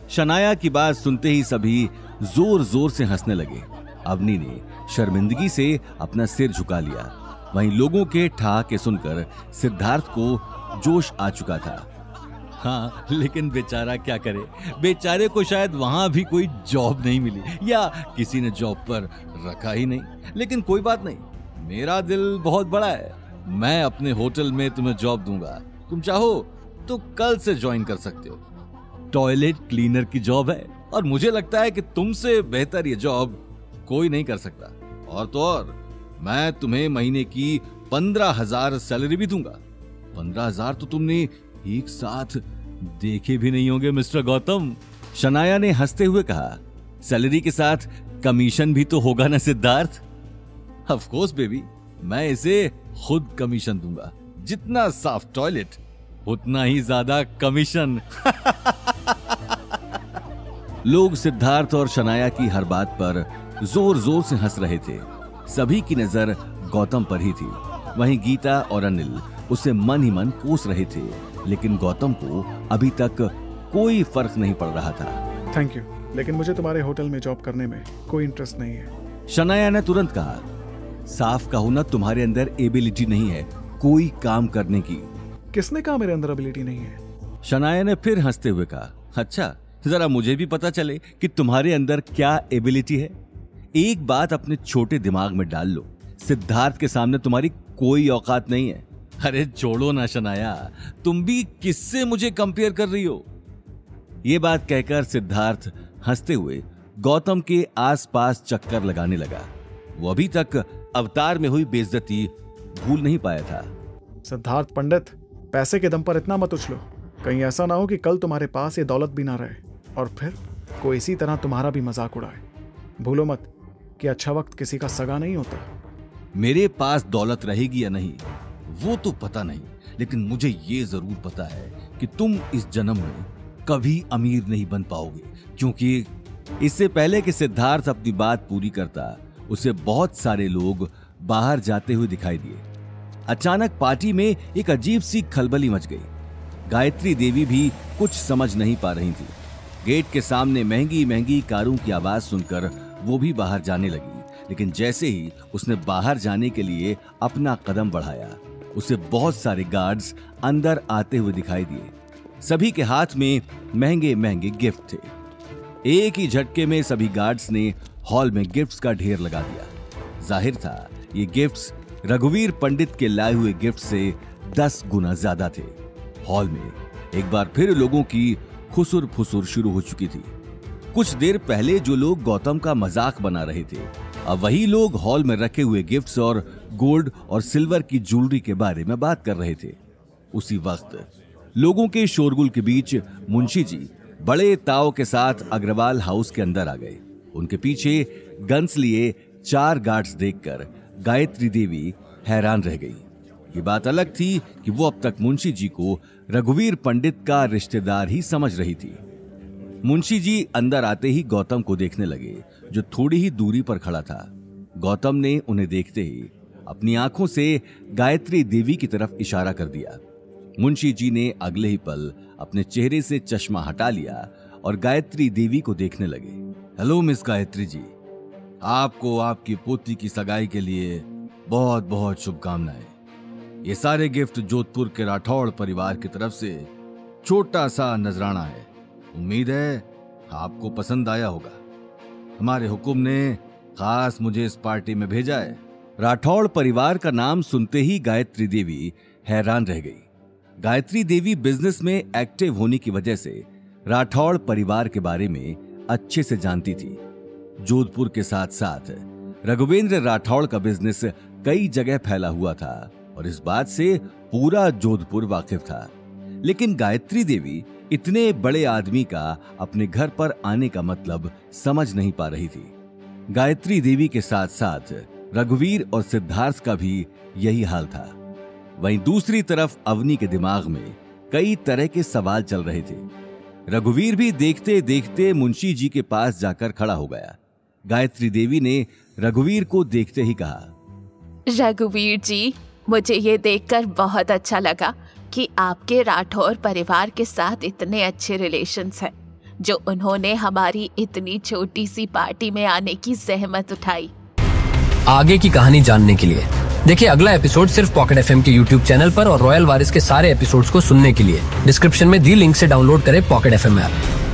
शनाया की बात सुनते ही सभी जोर जोर से हंसने लगे। अवनी ने शर्मिंदगी से अपना सिर झुका लिया। वहीं लोगों के ठहाके सुनकर सिद्धार्थ को जोश आ चुका था। हाँ, लेकिन बेचारा क्या करे, बेचारे को शायद वहां भी कोई जॉब नहीं मिली या किसी ने जॉब पर रखा ही नहीं। लेकिन कोई बात नहीं, मेरा दिल बहुत बड़ा है। मैं अपने होटल में तुम्हें जॉब दूंगा। तुम चाहो तो कल से ज्वाइन कर सकते हो। टॉयलेट क्लीनर की जॉब है और मुझे लगता है कि तुमसे बेहतर ये जॉब कोई नहीं कर सकता। और तो और मैं तुम्हें महीने की 15,000 सैलरी भी दूंगा। 15,000 तो तुमने एक साथ देखे भी नहीं होंगे मिस्टर गौतम। शनाया ने हंसते हुए कहा, सैलरी के साथ कमीशन भी तो होगा ना सिद्धार्थ? ऑफ कोर्स बेबी, मैं इसे खुद कमीशन दूंगा। जितना साफ टॉयलेट उतना ही ज्यादा कमीशन। लोग सिद्धार्थ और शनाया की हर बात पर जोर जोर से हंस रहे थे। सभी की नजर गौतम पर ही थी। वहीं गीता और अनिल उसे मन ही मन कोस रहे थे, लेकिन गौतम को अभी तक कोई फर्क नहीं पड़ रहा था। थैंक यू, लेकिन मुझे तुम्हारे होटल में जॉब करने में कोई इंटरेस्ट नहीं है। शनाया ने तुरंत कहा, साफ कहो ना, तुम्हारे अंदर एबिलिटी नहीं है कोई काम करने की। किसने कहा मेरे अंदर एबिलिटी नहीं है? शनाया ने फिर हंसते हुए कहा, अच्छा जरा मुझे भी पता चले कि तुम्हारे अंदर क्या एबिलिटी है। एक बात अपने छोटे दिमाग में डाल लो, सिद्धार्थ के सामने तुम्हारी कोई औकात नहीं है। अरे छोड़ो ना शनाया, तुम भी किससे मुझे कंपेयर कर रही हो? ये बात कहकर सिद्धार्थ हंसते हुए गौतम के आसपास चक्कर लगाने लगा। वो अभी तक अवतार में हुई बेइज्जती भूल नहीं पाया था। सिद्धार्थ पंडित, पैसे के दम पर इतना मत उछलो। कहीं ऐसा ना हो कि कल तुम्हारे पास ये दौलत भी ना रहे और फिर कोई इसी तरह तुम्हारा भी मजाक उड़ाए। भूलो मत कि अच्छा वक्त किसी का सगा नहीं होता। मेरे पास दौलत रहेगी या नहीं वो तो पता नहीं, लेकिन मुझे ये जरूर पता है कि तुम इस जन्म में कभी अमीर नहीं बन पाओगे, क्योंकि इससे पहले कि सिद्धार्थ अपनी बात पूरी करता, उसे बहुत सारे लोग बाहर जाते हुए दिखाई दिए। अचानक पार्टी में एक अजीब सी खलबली मच गई। गायत्री देवी भी कुछ समझ नहीं पा रही थी। गेट के सामने महंगी महंगी कारों की आवाज सुनकर वो भी बाहर जाने लगी, लेकिन जैसे ही उसने बाहर जाने के लिए अपना कदम बढ़ाया, उसे बहुत सारे गार्ड्स अंदर आते हुए दिखाई दिए। सभी के हाथ में महंगे महंगे गिफ्ट थे। एक ही झटके में सभी गार्ड्स ने हॉल में गिफ्ट्स का ढेर लगा दिया। जाहिर था ये गिफ्ट्स रघुवीर पंडित के लाए हुए गिफ्ट से 10 गुना ज्यादा थे। हॉल में एक बार फिर लोगों की खुसुर फुसुर शुरू हो चुकी थी। कुछ देर पहले जो लोग गौतम का मजाक बना रहे थे, अब वही लोग हॉल में रखे हुए गिफ्ट्स और गोल्ड और सिल्वर की ज्वेलरी के बारे में बात कर रहे थे। उसी वक्त लोगों के शोरगुल के बीच मुंशी जी बड़े ताव के साथ अग्रवाल हाउस के अंदर आ गए। उनके पीछे गन्स लिए 4 गार्ड्स देखकर गायत्री देवी हैरान रह गई। ये बात अलग थी कि वो अब तक मुंशी जी को रघुवीर पंडित का रिश्तेदार ही समझ रही थी। मुंशी जी अंदर आते ही गौतम को देखने लगे, जो थोड़ी ही दूरी पर खड़ा था। गौतम ने उन्हें देखते ही अपनी आंखों से गायत्री देवी की तरफ इशारा कर दिया। मुंशी जी ने अगले ही पल अपने चेहरे से चश्मा हटा लिया और गायत्री देवी को देखने लगे। हेलो मिस गायत्री जी, आपको आपकी पोती की सगाई के लिए बहुत बहुत शुभकामनाएं। ये सारे गिफ्ट जोधपुर के राठौड़ परिवार की तरफ से छोटा सा नजराना है। उम्मीद है आपको पसंद आया होगा। हमारे हुक्म ने खास मुझे इस पार्टी में भेजा है। राठौड़ परिवार का नाम सुनते ही गायत्री देवी हैरान रह गई। गायत्री देवी बिजनेस में एक्टिव होने की वजह से राठौड़ परिवार के बारे में अच्छे से जानती थी। जोधपुर के साथ साथ रघुवेंद्र राठौड़ का बिजनेस कई जगह फैला हुआ था और इस बात से पूरा जोधपुर वाकिफ था। लेकिन गायत्री देवी इतने बड़े आदमी का अपने घर पर आने का मतलब समझ नहीं पा रही थी। गायत्री देवी के साथ साथ रघुवीर और सिद्धार्थ का भी यही हाल था। वहीं दूसरी तरफ अवनी के दिमाग में कई तरह के सवाल चल रहे थे। रघुवीर भी देखते देखते मुंशी जी के पास जाकर खड़ा हो गया। गायत्री देवी ने रघुवीर को देखते ही कहा, रघुवीर जी, मुझे ये देखकर बहुत अच्छा लगा कि आपके राठौर परिवार के साथ इतने अच्छे रिलेशंस हैं। जो उन्होंने हमारी इतनी छोटी सी पार्टी में आने की जहमत उठाई। आगे की कहानी जानने के लिए देखिए अगला एपिसोड सिर्फ पॉकेट एफएम के यूट्यूब चैनल पर और रॉयल वारिस के सारे एपिसोड्स को सुनने के लिए डिस्क्रिप्शन में दी लिंक से डाउनलोड करें पॉकेट एफएम ऐप।